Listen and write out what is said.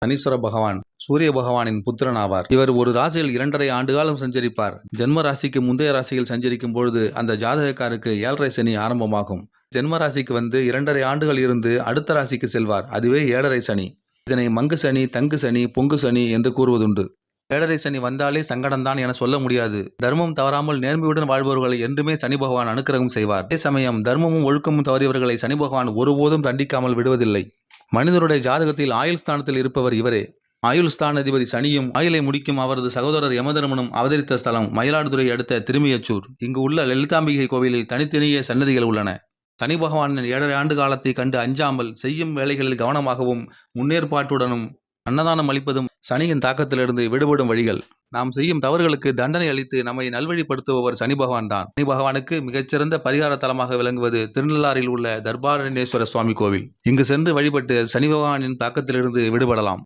சனீஸ்வர பகவான் சூரிய பகவானின் புத்திரன் ஆவார். இவர் ஒரு ராசியில் 2.5 ஆண்டு காலம் சஞ்சரிப்பார். ஜென்ம ராசிக்கு முந்தைய ராசியில் சஞ்சரிக்கும் பொழுது அந்த ஜாதகக்காருக்கு 7.5 சனி ஆரம்பமாகும். ஜென்ம ராசிக்கு 2.5 ஆண்டுகள் இருந்து அடுத்த ராசிக்கு செல்வார். அதுவே 7.5 சனி. இதனை மங்கு சனி, தங்கு சனி, பொங்கு சனி என்று கூறுவதுண்டு. 7.5 சனி வந்தாலே சங்கடம்தான் என சொல்ல முடியாது. தர்மம் தவறாமல் நேர்மையுடன் வாழ்பவர்களை என்றுமே சனி பகவான் அனுக்கிரகம் செய்வார். அதே சமயம் தர்மமும் ஒழுக்கமும் தவறியவர்களை சனி பகவான் ஒருபோதும் தண்டிக்காமல் விடுவதில்லை. மனிதனுடைய ஜாதகத்தில் ஆயுள் ஸ்தானத்தில் இருப்பவர் இவரே. ஆயுள் ஸ்தானாதிபதி சனியும் ஆயுளை முடிக்கும் அவரது சகோதரர் யமதர்மனும் அவதரித்த ஸ்தலம் மயிலாடுதுறை அடுத்த திருமியச்சூர். இங்கு உள்ள லலிதாம்பிகை கோவிலில் தனித்தனியே சன்னதிகள் உள்ளன. சனி பகவானின் 7.5 ஆண்டு காலத்தை கண்டு அஞ்சாமல் செய்யும் வேலைகளில் கவனமாகவும் முன்னேற்பாட்டுடனும் அன்னதானம் அளிப்பதும் சனியின் தாக்கத்திலிருந்து விடுபடும் வழிகள். நாம் செய்யும் தவறுகளுக்கு தண்டனை அளித்து நம்மை நல்வழிப்படுத்துபவர் சனி பகவான் தான். சனி பகவானுக்கு மிகச்சிறந்த பரிகார தலமாக விளங்குவது திருநள்ளாறில் உள்ள தர்பாரண்யேஸ்வர சுவாமி கோவில். இங்கு சென்று வழிபட்டு சனி பகவானின் தாக்கத்திலிருந்து விடுபடலாம்.